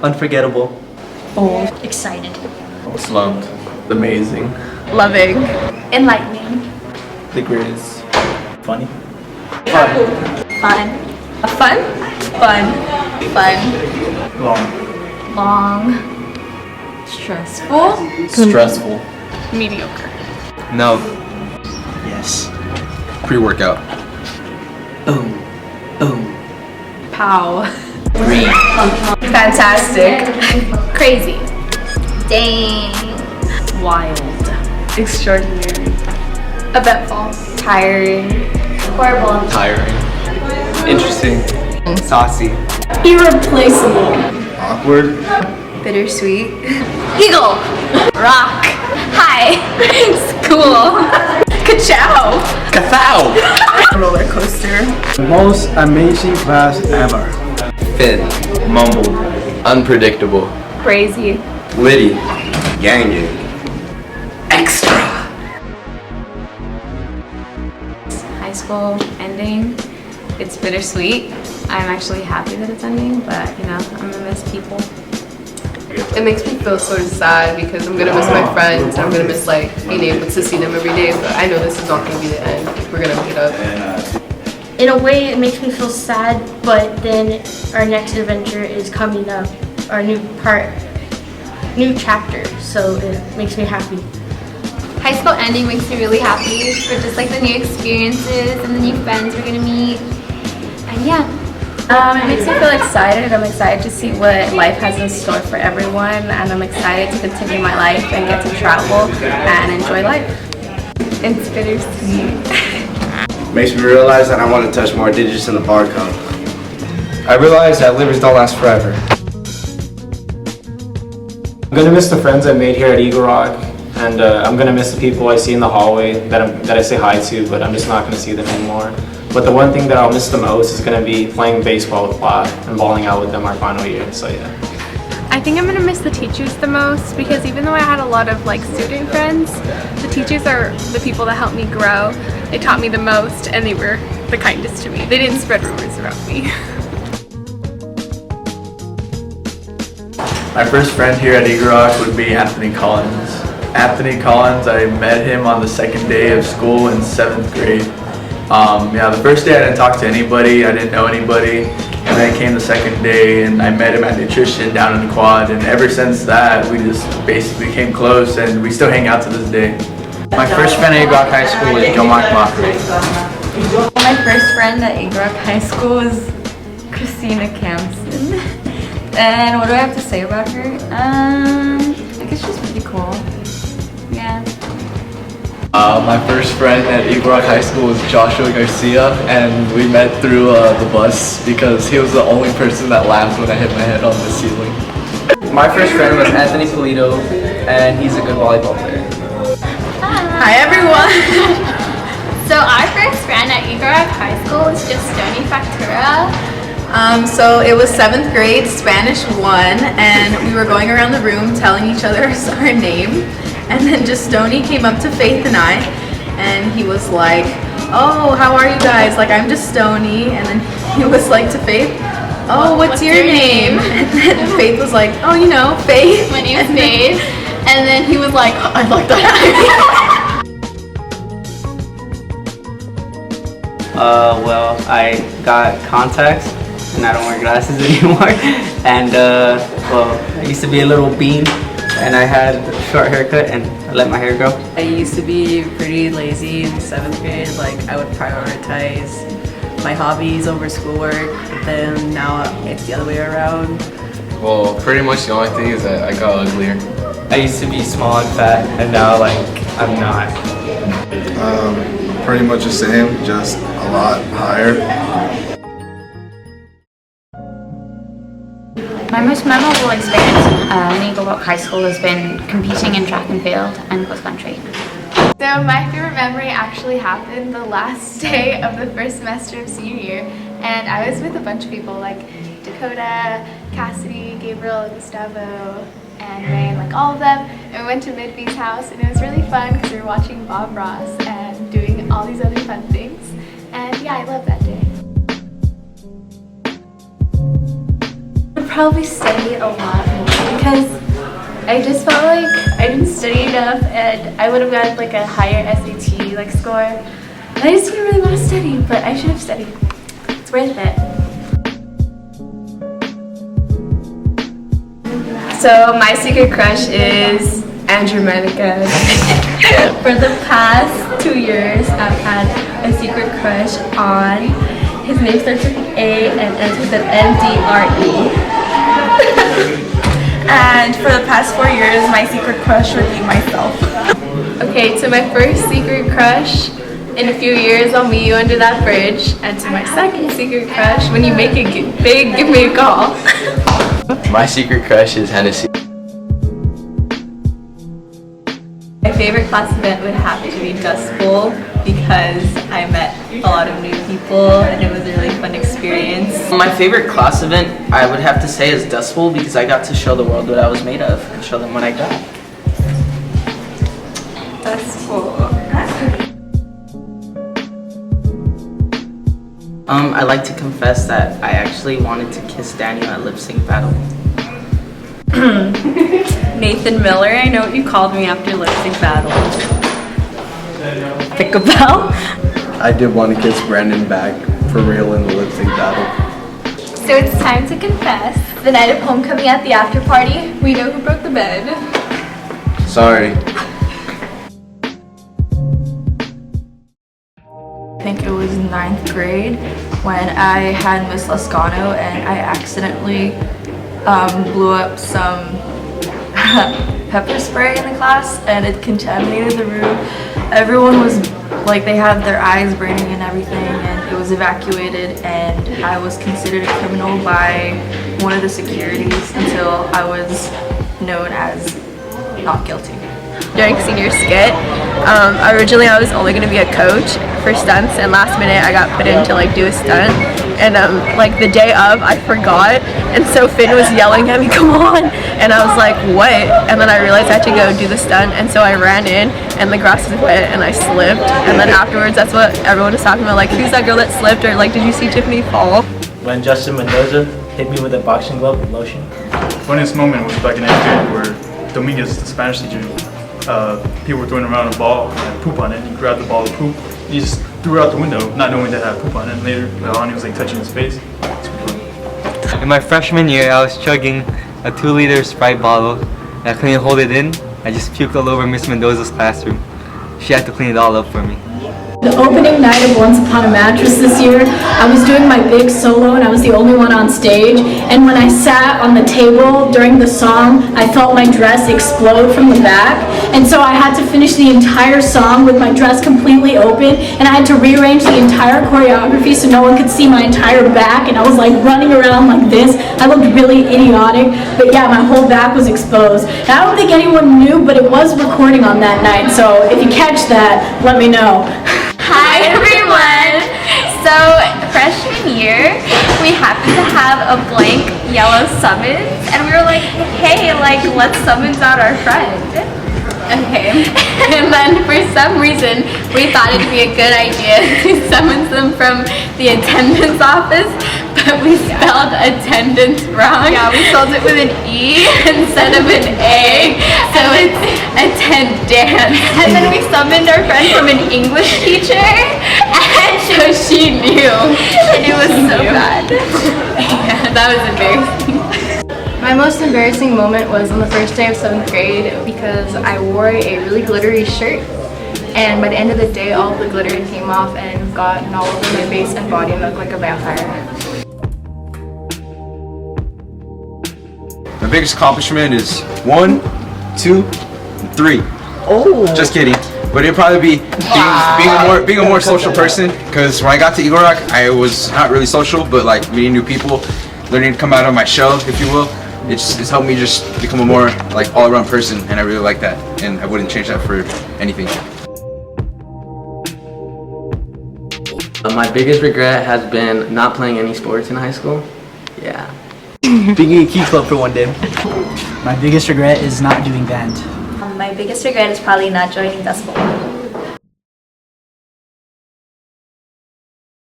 Unforgettable. Bold. Excited. Slumped. Amazing. Loving. Enlightening. The greatest. Funny. Fun. Fun. Fun? Fun. Fun. Long. Long. Stressful. Stressful. Mediocre. No. Yes. Pre-workout. Boom. Boom. Pow. Green. Fantastic. Crazy. Dang. Wild. Extraordinary. Eventful. Tiring. Horrible. Tiring. Interesting. Saucy. Irreplaceable. Awkward. Bittersweet. Eagle. Rock. High. School. Ka-chow. Kafow! Roller coaster. Most amazing class ever. Thin. Mumbled. Unpredictable. Crazy. Witty. Gang. Extra. High school ending. It's bittersweet. I'm actually happy that it's ending, but you know, I'm gonna miss people. It makes me feel sort of sad because I'm gonna miss my friends. I'm gonna miss like being able to see them every day. But I know this is not gonna be the end. We're gonna meet up. In a way, it makes me feel sad, but then our next adventure is coming up, our new chapter, so it makes me happy. High school ending makes me really happy for just like the new experiences and the new friends we're gonna meet. And yeah. It makes me feel excited. I'm excited to see what life has in store for everyone, and I'm excited to continue my life and get to travel and enjoy life. It's bittersweet. Makes me realize that I want to touch more digits in the barcode. I realize that livers don't last forever. I'm gonna miss the friends I made here at Eagle Rock, and I'm gonna miss the people I see in the hallway that I say hi to, but I'm just not gonna see them anymore. But the one thing that I'll miss the most is gonna be playing baseball with Plath and balling out with them our final year. So yeah. I think I'm gonna miss the teachers the most because even though I had a lot of like student friends, the teachers are the people that helped me grow. They taught me the most and they were the kindest to me. They didn't spread rumors about me. My first friend here at Eagle Rock would be Anthony Collins. Anthony Collins, I met him on the second day of school in 7th grade. The first day I didn't talk to anybody, I didn't know anybody, and then came the second day and I met him at nutrition down in the quad, and ever since that we just basically became close and we still hang out to this day. My first friend at Eagle Rock High School was Jomark Mockery. My first friend at Eagle Rock High School was Christina Campson. And what do I have to say about her? I guess she's pretty cool. Yeah. My first friend at Eagle Rock High School was Joshua Garcia, and we met through the bus because he was the only person that laughed when I hit my head on the ceiling. My first friend was Anthony Polito, and he's a good volleyball player. Hi everyone! So our first friend at Eagle Rock High School was just Stony Factura. So it was 7th grade, Spanish 1, and we were going around the room telling each other our name. And then just Stony came up to Faith and I, and he was like, "Oh, how are you guys? Like, I'm just Stony." And then he was like to Faith, "Oh, what's your name?" And then Faith was like, "Oh, you know, Faith." My name is Faith. And then he was like, "Oh, I fucked that up. Well, I got contacts, and I don't wear glasses anymore. And I used to be a little bean. And I had a short haircut and I let my hair grow. I used to be pretty lazy in 7th grade. Like, I would prioritize my hobbies over schoolwork, but then now it's the other way around. Well, pretty much the only thing is that I got uglier. I used to be small and fat, and now I'm not. Pretty much the same, just a lot higher. My most memorable experience in Eagle Rock High School has been competing in track and field and cross country. So my favorite memory actually happened the last day of the first semester of senior year, and I was with a bunch of people like Dakota, Cassidy, Gabriel, Gustavo, and Rain, like all of them. And we went to Midby's house, and it was really fun because we were watching Bob Ross and doing all these other fun things. And yeah, I love that day. probably study a lot more because I just felt like I didn't study enough and I would have gotten like a higher SAT like score. And I just didn't really want to study, but I should have studied. It's worth it. So my secret crush is Andromenica. For the past 2 years, I've had a secret crush on. His name starts with an A and ends with an NDRE. And for the past 4 years, my secret crush would be myself. Okay, to my first secret crush, in a few years I'll meet you under that bridge. And to my second secret crush, when you make it big, give me a call. My secret crush is Hennessy. My favorite class event would have to be Dust Bowl because I met a lot of new people and it was a really fun experience. My favorite class event, I would have to say, is Dust Bowl because I got to show the world what I was made of and show them what I got. Dust Bowl. I'd like to confess that I actually wanted to kiss Daniel at lip sync battle. Nathan Miller, I know what you called me after lip sync battle. Pick a bell. I did want to kiss Brandon back for real in the lip sync battle. So it's time to confess. The night of homecoming at the after party, we know who broke the bed. Sorry. I think it was 9th grade when I had Miss Lascano and I accidentally blew up some pepper spray in the class and it contaminated the room. Everyone was like, they had their eyes burning and everything, and it was evacuated, and I was considered a criminal by one of the securities until I was known as not guilty. During senior skit, originally I was only going to be a coach for stunts, and last minute I got put in to like do a stunt, and like the day of I forgot, and so Finn was yelling at me, come on, and I was like, what? And then I realized I had to go do the stunt, and so I ran in and the grass was wet and I slipped, and then afterwards that's what everyone was talking about, like, who's that girl that slipped, or like, did you see Tiffany fall? When Justin Mendoza hit me with a boxing glove with lotion. Funniest moment was back in 8th grade where Dominguez, the Spanish teacher, people were throwing around a ball and poop on it. He grabbed the ball with poop. He just threw it out the window, not knowing that it had poop on it. And later, on, he was like touching his face. In my freshman year, I was chugging a 2-liter Sprite bottle and I couldn't hold it in. I just puked all over Miss Mendoza's classroom. She had to clean it all up for me. The opening night of Once Upon a Mattress this year, I was doing my big solo and I was the only one on stage, and when I sat on the table during the song, I felt my dress explode from the back, and so I had to finish the entire song with my dress completely open, and I had to rearrange the entire choreography so no one could see my entire back, and I was like running around like this. I looked really idiotic, but yeah, my whole back was exposed. And I don't think anyone knew, but it was recording on that night, so if you catch that, let me know. Hi everyone! So freshman year, we happened to have a blank yellow summons, and we were like, hey, like, let's summons out our friend. Okay, and then for some reason, we thought it'd be a good idea to summons them from the attendance office, but we spelled attendance wrong. Yeah, we spelled it with an E instead of an A, so it's attendance. And then we summoned our friend from an English teacher, and so she knew, and it was so bad. Yeah, that was embarrassing. My most embarrassing moment was on the first day of 7th grade because I wore a really glittery shirt, and by the end of the day all of the glitter came off and got all over my face and body and looked like a vampire. My biggest accomplishment is 1, 2, 3. Oh! Just kidding. But it'd probably be being a more social person, because when I got to Eagle Rock, I was not really social, but like meeting new people, learning to come out of my shell, if you will. It's helped me just become a more like all-around person, and I really like that, and I wouldn't change that for anything. My biggest regret has been not playing any sports in high school. Yeah. Being in a key club for one day. My biggest regret is not doing band. My biggest regret is probably not joining Dust Bowl. My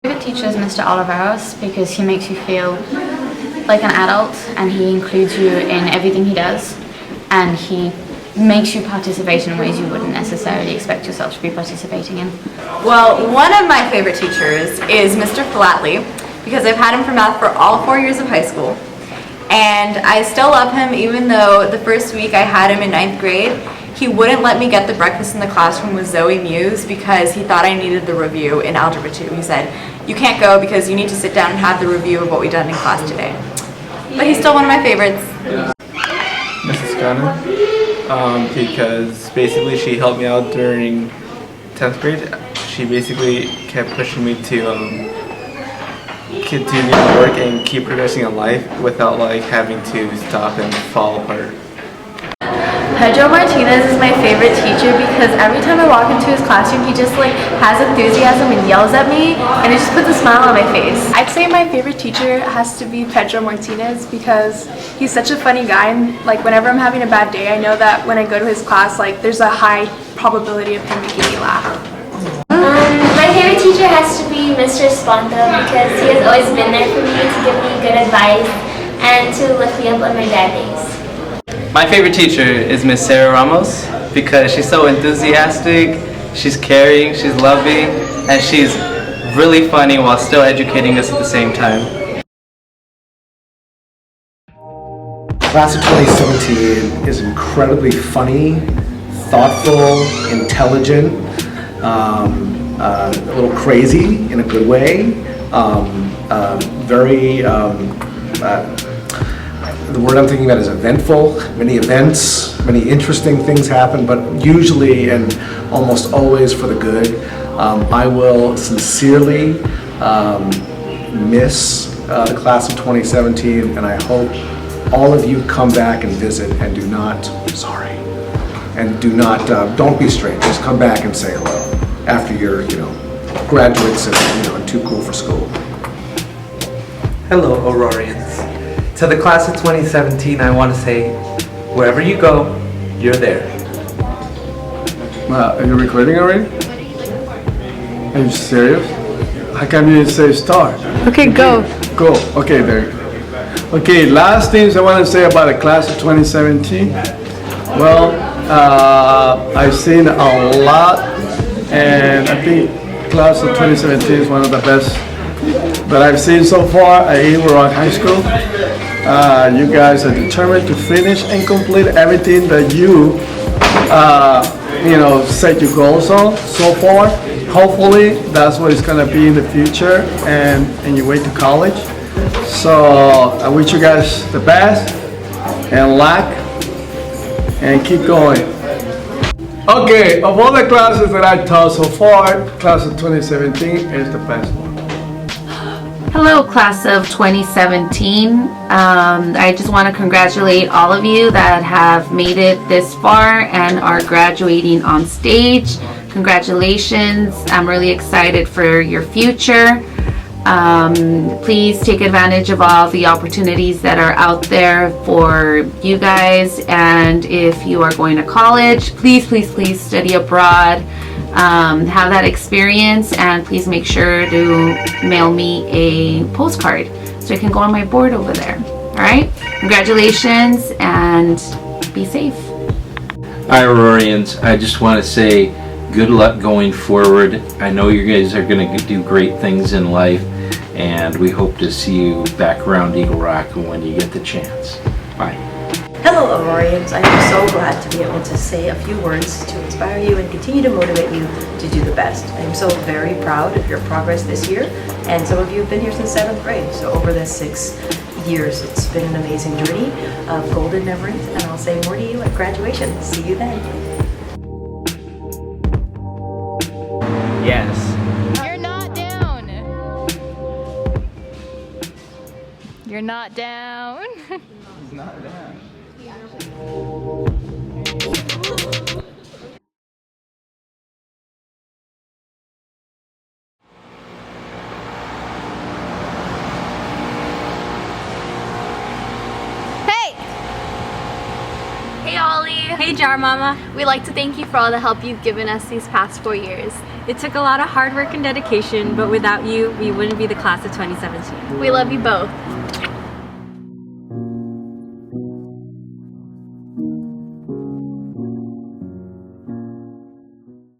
favorite teacher is Mr. Oliveros because he makes you feel like an adult, and he includes you in everything he does, and he makes you participate in ways you wouldn't necessarily expect yourself to be participating in. Well, one of my favorite teachers is Mr. Flatley, because I've had him for math for all 4 years of high school. And I still love him, even though the first week I had him in 9th grade, he wouldn't let me get the breakfast in the classroom with Zoe Muse because he thought I needed the review in Algebra 2. He said, you can't go because you need to sit down and have the review of what we've done in class today. But he's still one of my favorites. Mrs. Gunner, because basically she helped me out during 10th grade. She basically kept pushing me to continue to work and keep progressing in life without like having to stop and fall apart. Pedro Martinez is my favorite teacher because every time I walk into his classroom, he just like has enthusiasm and yells at me, and it just puts a smile on my face. I'd say my favorite teacher has to be Pedro Martinez because he's such a funny guy, and like whenever I'm having a bad day, I know that when I go to his class, like there's a high probability of him making me laugh. My favorite teacher has to be Mr. Sponto because he has always been there for me to give me good advice and to lift me up on my bad days. My favorite teacher is Miss Sarah Ramos because she's so enthusiastic, she's caring, she's loving, and she's really funny while still educating us at the same time. Class of 2017 is incredibly funny, thoughtful, intelligent, a little crazy in a good way, the word I'm thinking about is eventful. Many events, many interesting things happen, but usually and almost always for the good. I will sincerely miss the class of 2017, and I hope all of you come back and visit and do not, don't be strangers. Come back and say hello after you're, graduates and too cool for school. Hello, Auroreans. To the class of 2017, I want to say, wherever you go, you're there. Are you recording already? Are you serious? How come you didn't say start? Okay, go. Go. Okay, there. Okay, last things I want to say about the class of 2017. Well, I've seen a lot, and I think class of 2017 is one of the best that I've seen so far at Eagle Rock High School. You guys are determined to finish and complete everything that you, set your goals on so far. Hopefully, that's what it's gonna be in the future and your way to college. So I wish you guys the best and luck and keep going. Okay, of all the classes that I taught so far, class of 2017 is the best one. Hello, class of 2017. I just want to congratulate all of you that have made it this far and are graduating on stage. Congratulations. I'm really excited for your future. Please take advantage of all the opportunities that are out there for you guys. And if you are going to college, please study abroad. Have that experience, and please make sure to mail me a postcard so I can go on my board over there. All right, congratulations and be safe. Hi, Auroreans. I just want to say good luck going forward. I know you guys are going to do great things in life, and we hope to see you back around Eagle Rock when you get the chance. Bye. Hello, Auroreans. I am so glad to be able to say a few words to inspire you and continue to motivate you to do the best. I am so very proud of your progress this year, and some of you have been here since 7th grade. So over the 6 years, it's been an amazing journey of golden memories, and I'll say more to you at graduation. See you then. Yes. You're not down. You're not down. He's not down. Hey Ollie. Hey Jar Mama. We'd like to thank you for all the help you've given us these past 4 years. It took a lot of hard work and dedication, but without you, we wouldn't be the class of 2017. We love you both.